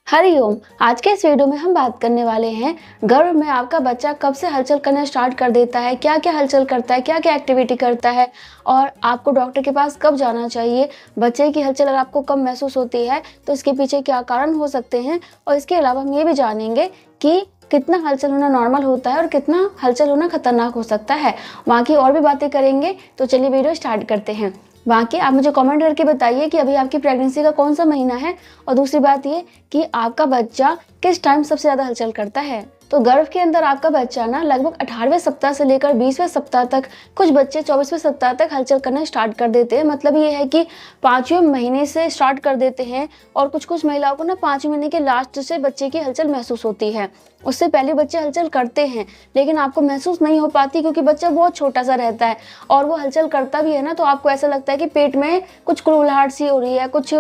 हरिओम। आज के इस वीडियो में हम बात करने वाले हैं गर्भ में आपका बच्चा कब से हलचल करना स्टार्ट कर देता है, क्या क्या हलचल करता है, क्या क्या एक्टिविटी करता है और आपको डॉक्टर के पास कब जाना चाहिए। बच्चे की हलचल अगर आपको कब महसूस होती है तो इसके पीछे क्या कारण हो सकते हैं, और इसके अलावा हम ये भी जानेंगे कि कितना हलचल होना नॉर्मल होता है और कितना हलचल होना खतरनाक हो सकता है। वहाँ की और भी बातें करेंगे, तो चलिए वीडियो स्टार्ट करते हैं। बाकी आप मुझे कमेंट करके बताइए कि अभी आपकी प्रेगनेंसी का कौन सा महीना है, और दूसरी बात ये कि आपका बच्चा किस टाइम सबसे ज़्यादा हलचल करता है। तो गर्भ के अंदर आपका बच्चा ना लगभग 18वें सप्ताह से लेकर 20वें सप्ताह तक, कुछ बच्चे 24वें सप्ताह तक हलचल करना स्टार्ट कर देते हैं। मतलब ये है कि 5वें महीने से स्टार्ट कर देते हैं, और कुछ महिलाओं को ना 5वें महीने के लास्ट से बच्चे की हलचल महसूस होती है। उससे पहले बच्चे हलचल करते हैं लेकिन आपको महसूस नहीं हो पाती, क्योंकि बच्चा बहुत छोटा सा रहता है और वो हलचल करता भी है ना, तो आपको ऐसा लगता है कि पेट में कुछ कुड़कुड़ाहट सी हो रही है, कुछ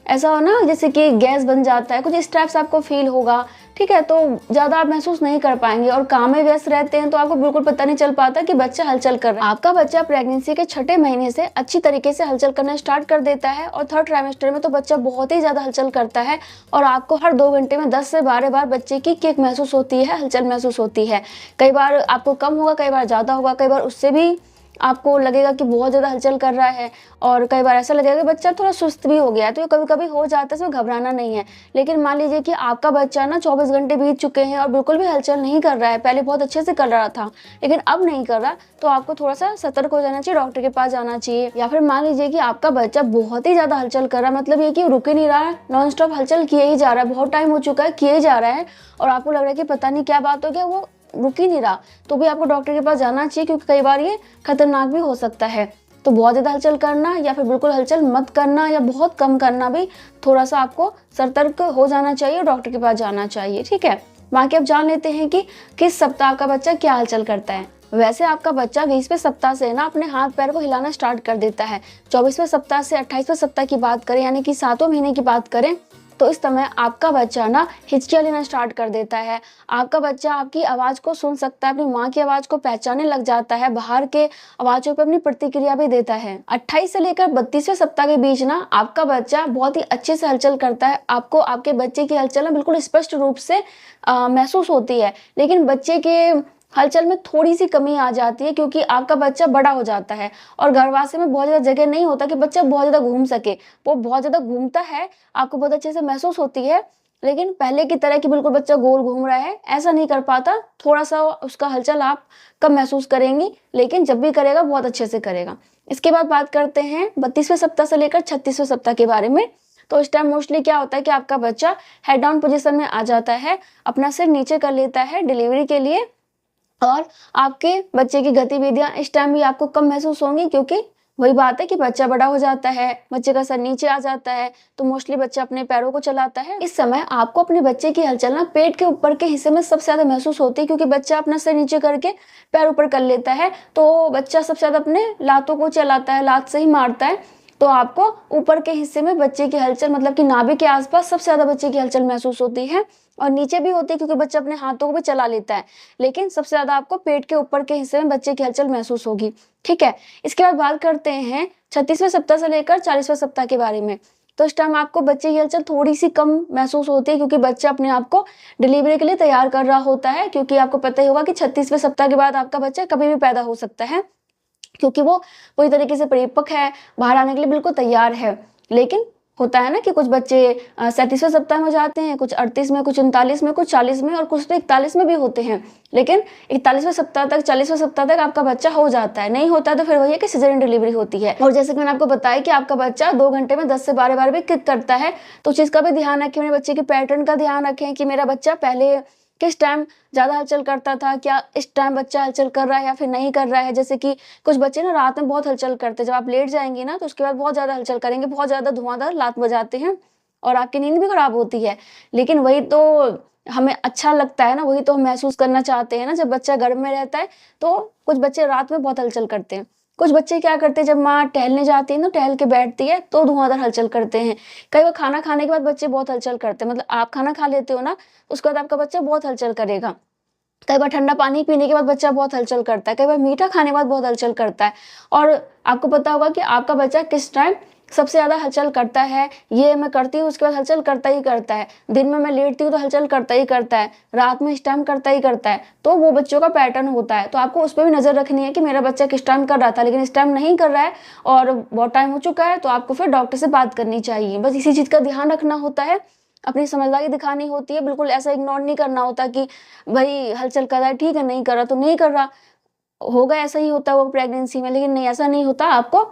ऐसा हो ना जैसे कि गैस बन जाता है, कुछ इस टाइप से आपको फील होगा। ठीक है, तो ज़्यादा आप महसूस नहीं कर पाएंगे और काम में व्यस्त रहते हैं तो आपको बिल्कुल पता नहीं चल पाता कि बच्चा हलचल कर रहा है। आपका बच्चा प्रेगनेंसी के 6ठे महीने से अच्छी तरीके से हलचल करना स्टार्ट कर देता है, और 3rd ट्राइमेस्टर में तो बच्चा बहुत ही ज़्यादा हलचल करता है, और आपको हर 2 घंटे में 10 से 12 बार बच्चे की किक महसूस होती है, हलचल महसूस होती है। कई बार आपको कम होगा, कई बार ज़्यादा होगा, कई बार उससे भी आपको लगेगा कि बहुत ज़्यादा हलचल कर रहा है, और कई बार ऐसा लगेगा कि बच्चा थोड़ा सुस्त भी हो गया है। तो ये कभी कभी हो जाता है, इसमें घबराना नहीं है। लेकिन मान लीजिए कि आपका बच्चा ना 24 घंटे बीत चुके हैं और बिल्कुल भी हलचल नहीं कर रहा है, पहले बहुत अच्छे से कर रहा था लेकिन अब नहीं कर रहा, तो आपको थोड़ा सा सतर्क हो जाना चाहिए, डॉक्टर के पास जाना चाहिए। या फिर मान लीजिए कि आपका बच्चा बहुत ही ज़्यादा हलचल कर रहा है, मतलब ये कि रुक ही नहीं रहा है, नॉन स्टॉप हलचल किए ही जा रहा है, बहुत टाइम हो चुका है किए ही जा रहा है, और आपको लग रहा है कि पता नहीं क्या बात हो गया, वो रुक ही नहीं रहा, तो भी आपको डॉक्टर के पास जाना चाहिए, क्योंकि कई बार ये खतरनाक भी हो सकता है। तो बहुत ज़्यादा हलचल करना या फिर बिल्कुल हलचल मत करना या बहुत कम करना, भी थोड़ा सा आपको सतर्क हो जाना चाहिए और डॉक्टर के पास जाना चाहिए। ठीक है, बाकी अब जान लेते हैं कि किस सप्ताह का बच्चा क्या हलचल करता है। वैसे आपका बच्चा 20वें सप्ताह से ना अपने हाथ पैर को हिलाना स्टार्ट कर देता है। 24वें सप्ताह से 28वें सप्ताह की बात करें, यानी कि 7वें महीने की बात करें, तो इस समय आपका बच्चा ना हिचकियाँ लेना स्टार्ट कर देता है। आपका बच्चा आपकी आवाज़ को सुन सकता है, अपनी माँ की आवाज़ को पहचानने लग जाता है, बाहर के आवाज़ों पर अपनी प्रतिक्रिया भी देता है। 28 से लेकर 32वें सप्ताह के बीच ना आपका बच्चा बहुत ही अच्छे से हलचल करता है। आपको आपके बच्चे की हलचल ना बिल्कुल स्पष्ट रूप से महसूस होती है, लेकिन बच्चे के हलचल में थोड़ी सी कमी आ जाती है, क्योंकि आपका बच्चा बड़ा हो जाता है और गर्भाशय में बहुत ज़्यादा जगह नहीं होता कि बच्चा बहुत ज़्यादा घूम सके। वो बहुत ज़्यादा घूमता है, आपको बहुत अच्छे से महसूस होती है, लेकिन पहले की तरह कि बिल्कुल बच्चा गोल घूम रहा है ऐसा नहीं कर पाता। थोड़ा सा उसका हलचल आप कम महसूस करेंगी, लेकिन जब भी करेगा बहुत अच्छे से करेगा। इसके बाद बात करते हैं 32वें सप्ताह से लेकर 36वें सप्ताह के बारे में। तो इस टाइम मोस्टली क्या होता है कि आपका बच्चा हेड डाउन पोजीशन में आ जाता है, अपना सिर नीचे कर लेता है डिलीवरी के लिए, और आपके बच्चे की गतिविधियां इस टाइम भी आपको कम महसूस होंगी, क्योंकि वही बात है कि बच्चा बड़ा हो जाता है, बच्चे का सर नीचे आ जाता है, तो मोस्टली बच्चा अपने पैरों को चलाता है। इस समय आपको अपने बच्चे की हलचल ना पेट के ऊपर के हिस्से में सबसे ज्यादा महसूस होती है, क्योंकि बच्चा अपना सर नीचे करके पैर ऊपर कर लेता है, तो बच्चा सबसे ज्यादा अपने लातों को चलाता है, लात से ही मारता है। तो आपको ऊपर के हिस्से में बच्चे की हलचल, मतलब कि नाभि के आसपास सबसे ज्यादा बच्चे की हलचल महसूस होती है, और नीचे भी होती है क्योंकि बच्चा अपने हाथों को भी चला लेता है, लेकिन सबसे ज्यादा आपको पेट के ऊपर के हिस्से में बच्चे की हलचल महसूस होगी। ठीक है, इसके बाद बात करते हैं 36वें सप्ताह से लेकर 40वें सप्ताह के बारे में। तो इस टाइम आपको बच्चे की हलचल थोड़ी सी कम महसूस होती है, क्योंकि बच्चा अपने आप को डिलीवरी के लिए तैयार कर रहा होता है, क्योंकि आपको पता ही होगा कि 36वें सप्ताह के बाद आपका बच्चा कभी भी पैदा हो सकता है, क्योंकि वो पूरी तरीके से परिपक्व है, बाहर आने के लिए बिल्कुल तैयार है। लेकिन होता है ना कि कुछ बच्चे 37वें सप्ताह में जाते हैं, कुछ 38 में, कुछ 39 में, कुछ 40 में, और कुछ तो 41 में भी होते हैं। लेकिन 41वें सप्ताह तक, 40वें सप्ताह तक आपका बच्चा हो जाता है। नहीं होता तो फिर वही है कि सिजेरियन डिलीवरी होती है। और जैसे कि मैंने आपको बताया कि आपका बच्चा 2 घंटे में 10 से 12 बार भी किक करता है, तो उस चीज़ का भी ध्यान रखें, मेरे बच्चे के पैटर्न का ध्यान रखें कि मेरा बच्चा पहले किस टाइम ज़्यादा हलचल करता था, क्या इस टाइम बच्चा हलचल कर रहा है या फिर नहीं कर रहा है। जैसे कि कुछ बच्चे ना रात में बहुत हलचल करते हैं, जब आप लेट जाएंगे ना तो उसके बाद बहुत ज़्यादा हलचल करेंगे, बहुत ज़्यादा धुआंधार लात बजाते हैं और आपकी नींद भी खराब होती है। लेकिन वही तो हमें अच्छा लगता है ना, वही तो हम महसूस करना चाहते हैं ना जब बच्चा गर्भ में रहता है। तो कुछ बच्चे रात में बहुत हलचल करते हैं। कुछ बच्चे क्या करते हैं, जब माँ टहलने जाती है ना, टहल के बैठती है तो धुआंधार हलचल करते हैं। कई बार खाना खाने के बाद बच्चे बहुत हलचल करते हैं, मतलब आप खाना खा लेते हो ना, उसके बाद आपका बच्चा बहुत हलचल करेगा। कई बार ठंडा पानी पीने के बाद बच्चा बहुत हलचल करता है, कई बार मीठा खाने के बाद बहुत हलचल करता है। और आपको पता होगा कि आपका बच्चा किस टाइम सबसे ज़्यादा हलचल करता है, ये मैं करती हूँ उसके बाद हलचल करता ही करता है, दिन में मैं लेटती हूँ तो हलचल करता ही करता है, रात में इस टाइम करता ही करता है, तो वो बच्चों का पैटर्न होता है। तो आपको उस पर भी नज़र रखनी है कि मेरा बच्चा किस टाइम कर रहा था लेकिन इस टाइम नहीं कर रहा है और बहुत टाइम हो चुका है, तो आपको फिर डॉक्टर से बात करनी चाहिए। बस इसी चीज़ का ध्यान रखना होता है, अपनी समझदारी दिखानी होती है, बिल्कुल ऐसा इग्नोर नहीं करना होता कि भाई हलचल कर रहा है, ठीक है, नहीं कर रहा तो नहीं कर रहा होगा, ऐसा ही होता है वो प्रेगनेंसी में। लेकिन नहीं, ऐसा नहीं होता, आपको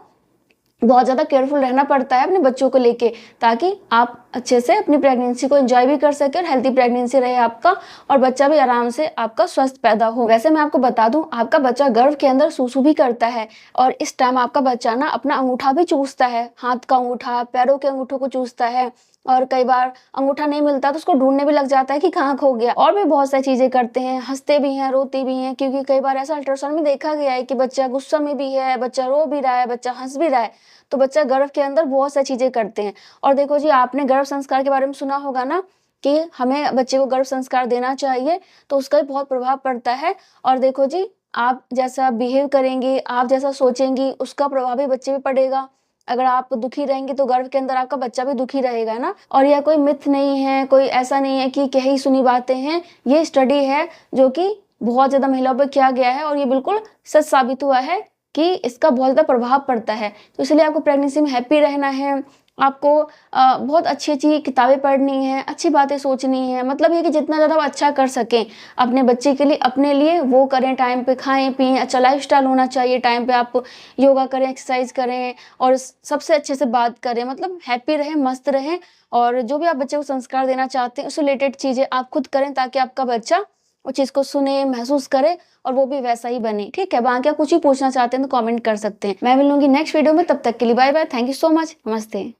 बहुत ज़्यादा केयरफुल रहना पड़ता है अपने बच्चों को लेके, ताकि आप अच्छे से अपनी प्रेगनेंसी को एंजॉय भी कर सके और हेल्थी प्रेगनेंसी रहे आपका, और बच्चा भी आराम से आपका स्वस्थ पैदा हो। वैसे मैं आपको बता दूं, आपका बच्चा गर्भ के अंदर सूसू भी करता है, और इस टाइम आपका बच्चा ना अपना अंगूठा भी चूसता है, हाथ का अंगूठा, पैरों के अंगूठों को चूसता है, और कई बार अंगूठा नहीं मिलता तो उसको ढूंढने भी लग जाता है कि कहाँ खो गया। और भी बहुत सारी चीजें करते हैं, हंसते भी हैं, रोते भी हैं, क्योंकि कई बार ऐसा अल्ट्रासाउंड में देखा गया है कि बच्चा गुस्सा में भी है, बच्चा रो भी रहा है, बच्चा हंस भी रहा है। तो बच्चा गर्भ के अंदर बहुत सारी चीजें करते हैं। और देखो जी, आपने गर्भ संस्कार के बारे में सुना होगा ना कि हमें बच्चे को गर्भ संस्कार देना चाहिए, तो उसका भी बहुत प्रभाव पड़ता है। और देखो जी, आप जैसा बिहेव करेंगे, आप जैसा सोचेंगी, उसका प्रभाव भी बच्चे पे पड़ेगा। अगर आप दुखी रहेंगे तो गर्भ के अंदर आपका बच्चा भी दुखी रहेगा, है ना। और यह कोई मिथ नहीं है, कोई ऐसा नहीं है कि कही सुनी बातें हैं, ये स्टडी है जो कि बहुत ज्यादा महिलाओं पर किया गया है, और ये बिल्कुल सच साबित हुआ है कि इसका बहुत ज़्यादा प्रभाव पड़ता है। तो इसलिए आपको प्रेगनेंसी में हैप्पी रहना है, आपको बहुत अच्छी अच्छी किताबें पढ़नी है, अच्छी बातें सोचनी है, मतलब ये कि जितना ज़्यादा आप अच्छा कर सकें अपने बच्चे के लिए, अपने लिए, वो करें। टाइम पे खाएं पिएं, अच्छा लाइफस्टाइल होना चाहिए, टाइम पे आप योगा करें, एक्सरसाइज करें, और सबसे अच्छे से बात करें, मतलब हैप्पी रहें, मस्त रहें। और जो भी आप बच्चे को संस्कार देना चाहते हैं उससे रिलेटेड चीज़ें आप खुद करें, ताकि आपका बच्चा उस चीज़ को सुने, महसूस करे, और वो भी वैसा ही बने। ठीक है, बाकी आप कुछ ही पूछना चाहते हैं तो कमेंट कर सकते हैं। मैं मिलूंगी नेक्स्ट वीडियो में, तब तक के लिए bye bye, thank you so much, नमस्ते।